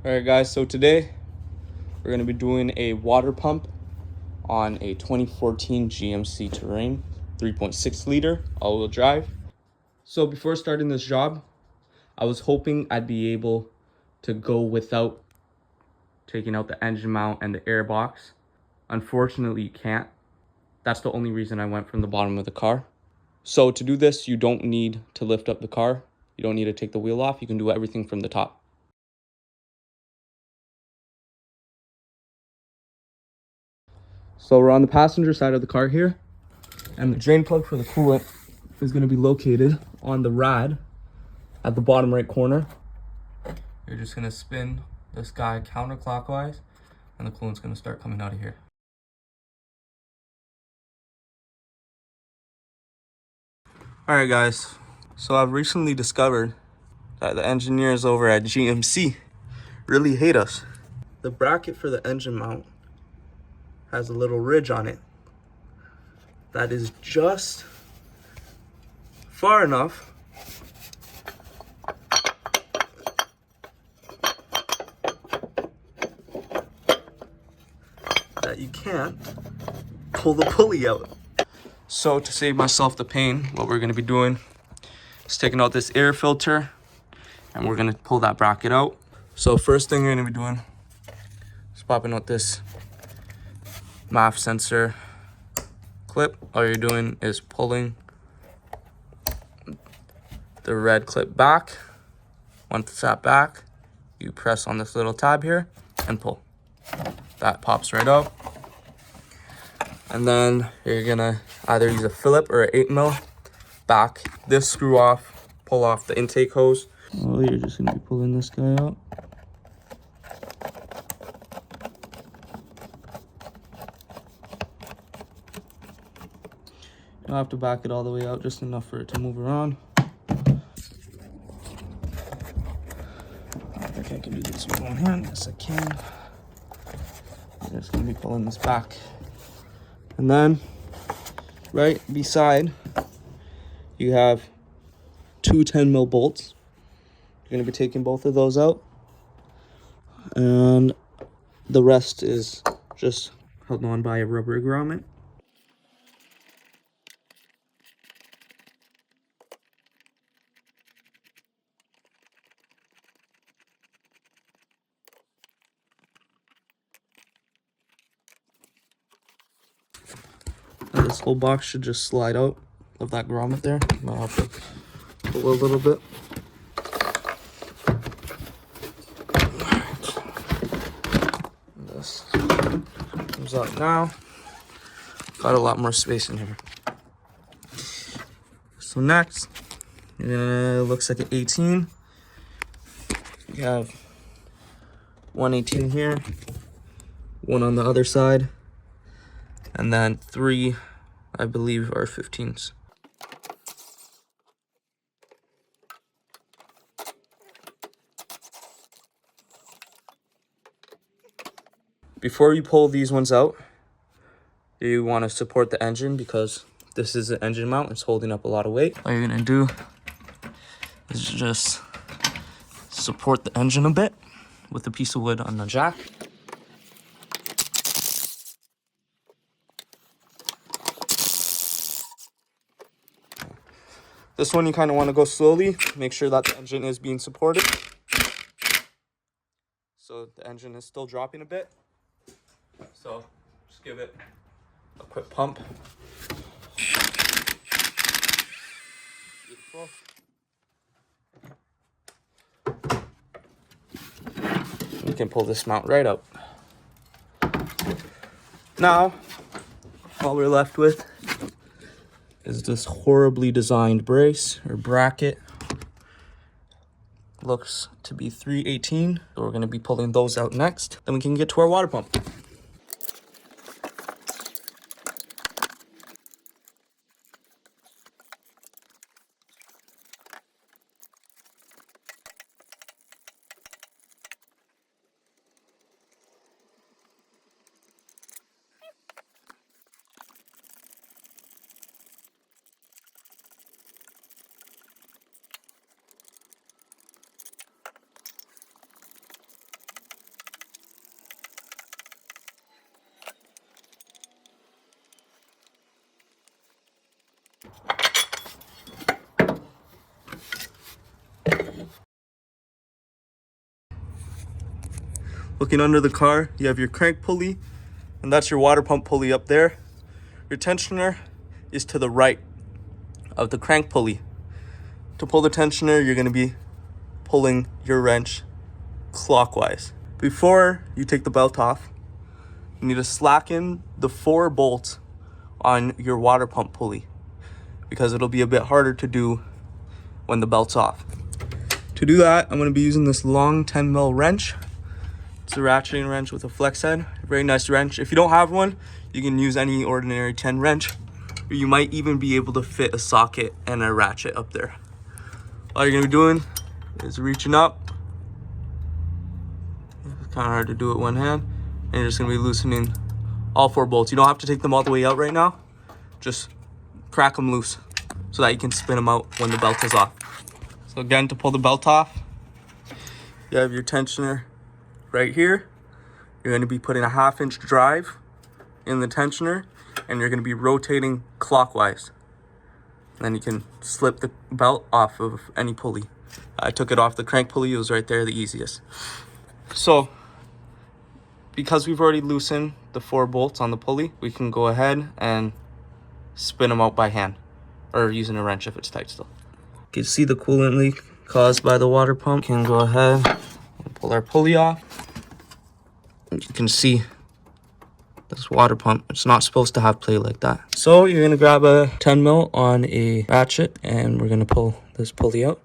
Alright guys, so today we're going to be doing a water pump on a 2014 GMC Terrain 3.6 liter all-wheel drive. So before starting this job, I was hoping I'd be able to go without taking out the engine mount and the air box. Unfortunately, you can't. That's the only reason I went from the bottom of the car. So to do this, you don't need to lift up the car. You don't need to take the wheel off. You can do everything from the top. So we're on the passenger side of the car here, and the drain plug for the coolant is going to be located on the rad at the bottom right corner. You're just going to spin this guy counterclockwise, and the coolant's going to start coming out of here. Alright guys, so I've recently discovered that the engineers over at GMC really hate us. The bracket for the engine mount has a little ridge on it that is just far enough that you can't pull the pulley out. So to save myself the pain, what we're going to be doing is taking out this air filter, and we're going to pull that bracket out. So first thing you're going to be doing is popping out this MAF sensor clip. All you're doing is pulling the red clip back. Once it's that back, you press on this little tab here and pull. That pops right out. And then you're gonna either use a Phillip or an 8mm. Back this screw off, pull off the intake hose. Well, you're just gonna be pulling this guy out. You don't have to back it all the way out, just enough for it to move around. I think I can do this with one hand. Yes, I can. I'm just gonna be pulling this back. And then, right beside, you have two 10mm bolts. You're gonna be taking both of those out. And the rest is just held on by a rubber grommet. And this whole box should just slide out of that grommet there. I'll have to pull a little bit. This comes out now. Got a lot more space in here. So next, looks like an 18. You have one 18 here, one on the other side, and then 3, I believe, are 15s. Before you pull these ones out, you want to support the engine because this is an engine mount. It's holding up a lot of weight. All you're going to do is just support the engine a bit with a piece of wood on the jack. This one you kind of want to go slowly. Make sure that the engine is being supported. So the engine is still dropping a bit. So just give it a quick pump. Beautiful. You can pull this mount right out. Now, all we're left with is this horribly designed brace or bracket. Looks to be 318. So we're going to be pulling those out next. Then we can get to our water pump. Looking under the car, you have your crank pulley, and that's your water pump pulley up there. Your tensioner is to the right of the crank pulley. To pull the tensioner, you're going to be pulling your wrench clockwise. Before you take the belt off, you need to slacken the 4 bolts on your water pump pulley because it'll be a bit harder to do when the belt's off. To do that, I'm going to be using this long 10mm wrench. It's a ratcheting wrench with a flex head. Very nice wrench. If you don't have one, you can use any ordinary 10 wrench. Or you might even be able to fit a socket and a ratchet up there. All you're going to be doing is reaching up. It's kind of hard to do it one hand. And you're just going to be loosening all 4 bolts. You don't have to take them all the way out right now. Just crack them loose so that you can spin them out when the belt is off. So again, to pull the belt off, you have your tensioner right here. You're going to be putting a 1/2 inch drive in the tensioner, and you're going to be rotating clockwise. And then you can slip the belt off of any pulley. I took it off the crank pulley. It was right there, the easiest. So because we've already loosened the 4 bolts on the pulley, we can go ahead and spin them out by hand or using a wrench if it's tight still. You can see the coolant leak caused by the water pump. We can go ahead and pull our pulley off. You can see this water pump, it's not supposed to have play like that. So you're gonna grab a 10mm on a ratchet and we're gonna pull this pulley out.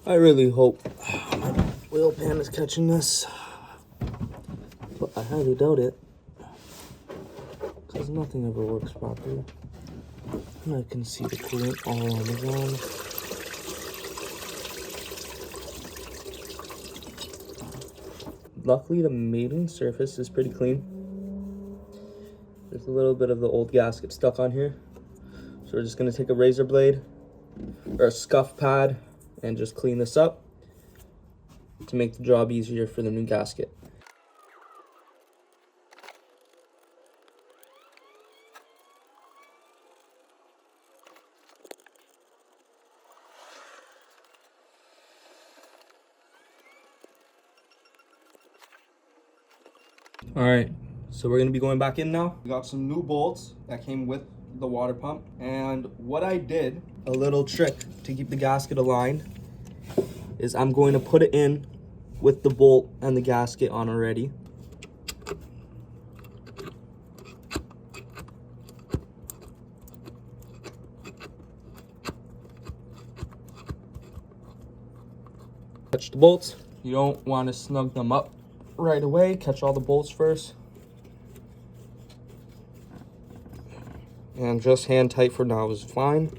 I really hope my wheel pan is catching this, but I highly doubt it, because nothing ever works properly. And I can see the coolant all on the ground. Luckily, the mating surface is pretty clean. There's a little bit of the old gasket stuck on here. So we're just gonna take a razor blade or a scuff pad and just clean this up to make the job easier for the new gasket. All right, so we're gonna be going back in now. We got some new bolts that came with the water pump, and what I did, a little trick to keep the gasket aligned, is I'm going to put it in with the bolt and the gasket on already. Catch the bolts. You don't want to snug them up right away. Catch all the bolts first. And just hand tight for now is fine.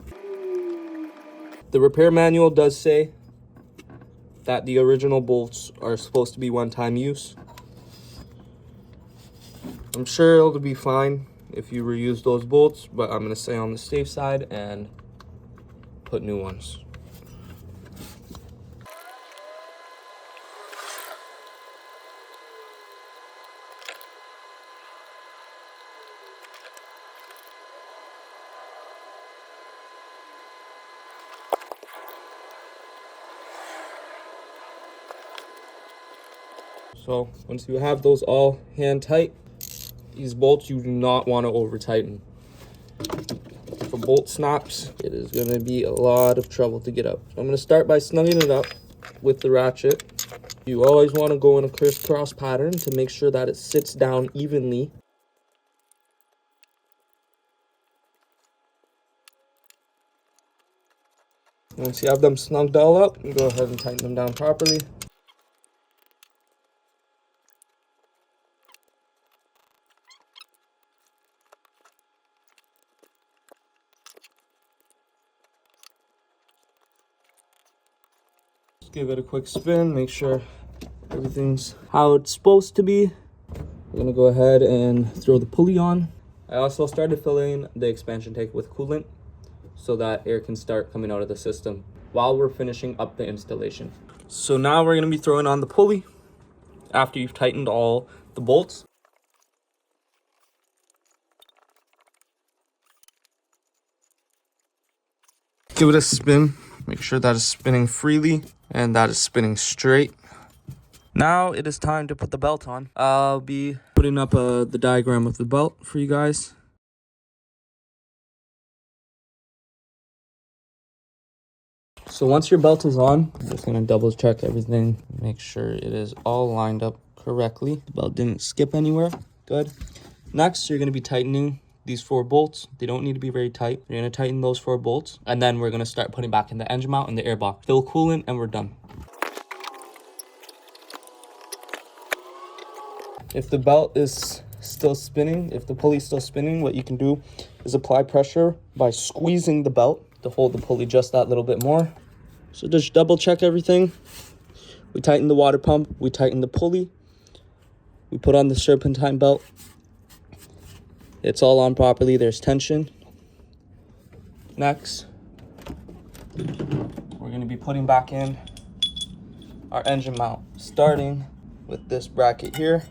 The repair manual does say that the original bolts are supposed to be one-time use. I'm sure it'll be fine if you reuse those bolts, but I'm gonna stay on the safe side and put new ones. So once you have those all hand tight, these bolts you do not want to over tighten. If a bolt snaps, it is going to be a lot of trouble to get up. I'm going to start by snugging it up with the ratchet. You always want to go in a crisscross pattern to make sure that it sits down evenly. Once you have them snugged all up, you go ahead and tighten them down properly. Just give it a quick spin, make sure everything's how it's supposed to be. We're gonna go ahead and throw the pulley on. I also started filling the expansion tank with coolant so that air can start coming out of the system while we're finishing up the installation. So now we're gonna be throwing on the pulley after you've tightened all the bolts. Give it a spin, make sure that is spinning freely and that is spinning straight. Now it is time to put the belt on. I'll be putting up the diagram of the belt for you guys. So once your belt is on, I'm just gonna double check everything, make sure it is all lined up correctly. The belt didn't skip anywhere, good. Next, you're gonna be tightening these 4 bolts. They don't need to be very tight. You're gonna tighten those 4 bolts, and then we're gonna start putting back in the engine mount and the air box. Fill coolant, and we're done. If the belt is still spinning, if the pulley's still spinning, what you can do is apply pressure by squeezing the belt to hold the pulley just that little bit more. So just double check everything. We tighten the water pump, we tighten the pulley, we put on the serpentine belt. It's all on properly, there's tension. Next, we're gonna be putting back in our engine mount, starting with this bracket here.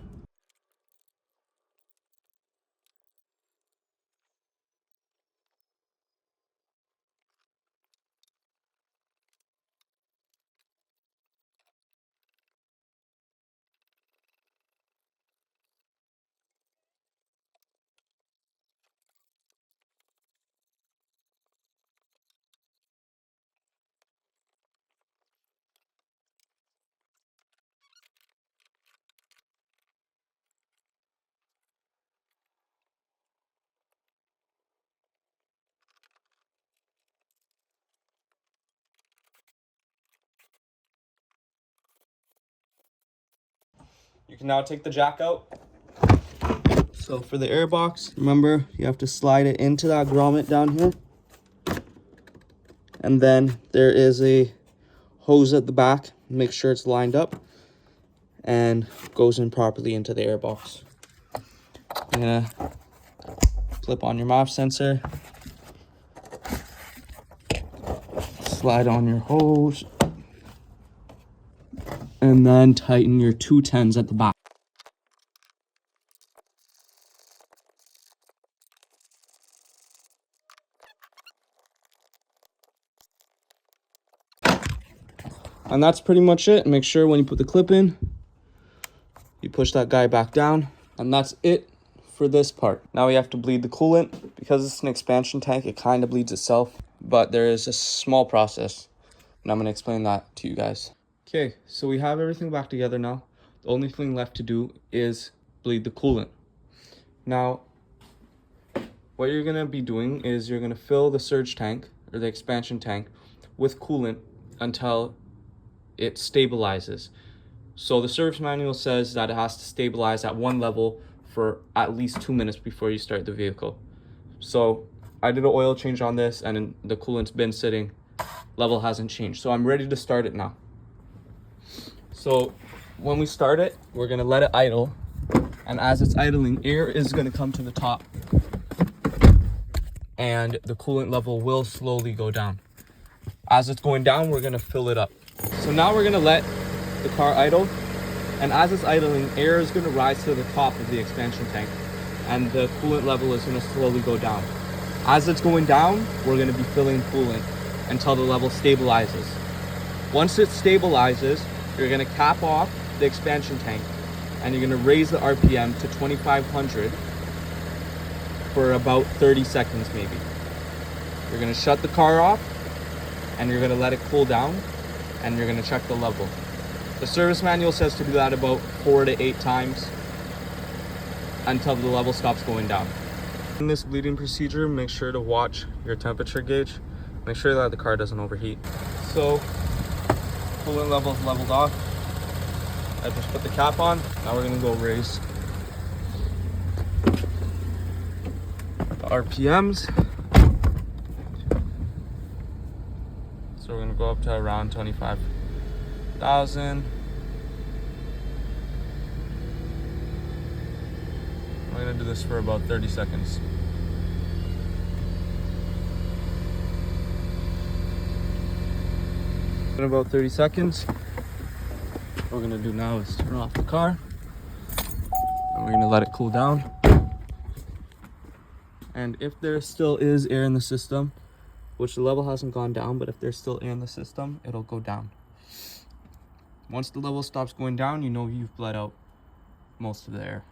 You can now take the jack out. So for the air box, remember you have to slide it into that grommet down here. And then there is a hose at the back. Make sure it's lined up and goes in properly into the air box. You're gonna clip on your MOF sensor. Slide on your hose. And then tighten your 210s at the back. And that's pretty much it. Make sure when you put the clip in, you push that guy back down. And that's it for this part. Now we have to bleed the coolant. Because it's an expansion tank, it kind of bleeds itself. But there is a small process, and I'm going to explain that to you guys. Okay, so we have everything back together now. The only thing left to do is bleed the coolant. Now, what you're going to be doing is you're going to fill the surge tank, or the expansion tank, with coolant until it stabilizes. So the service manual says that it has to stabilize at one level for at least 2 minutes before you start the vehicle. So I did an oil change on this and the coolant's been sitting, level hasn't changed. So I'm ready to start it now. So when we start it, we're gonna let it idle. And as it's idling, air is gonna come to the top and the coolant level will slowly go down. As it's going down, we're gonna fill it up. So now we're gonna let the car idle, and as it's idling, air is gonna rise to the top of the expansion tank, and the coolant level is gonna slowly go down. As it's going down, we're gonna be filling coolant until the level stabilizes. Once it stabilizes, you're gonna cap off the expansion tank, and you're gonna raise the RPM to 2,500 for about 30 seconds maybe. You're gonna shut the car off, and you're gonna let it cool down, and you're gonna check the level. The service manual says to do that about 4 to 8 times until the level stops going down. In this bleeding procedure, make sure to watch your temperature gauge. Make sure that the car doesn't overheat. So, coolant level is leveled off. I just put the cap on. Now we're gonna go raise the RPMs. So we're gonna go up to around 25 1,000. We're gonna do this for about 30 seconds. In about 30 seconds, what we're gonna do now is turn off the car, and we're gonna let it cool down. And if there still is air in the system, which the level hasn't gone down, but if there's still air in the system, it'll go down. Once the level stops going down, you know you've bled out most of the air.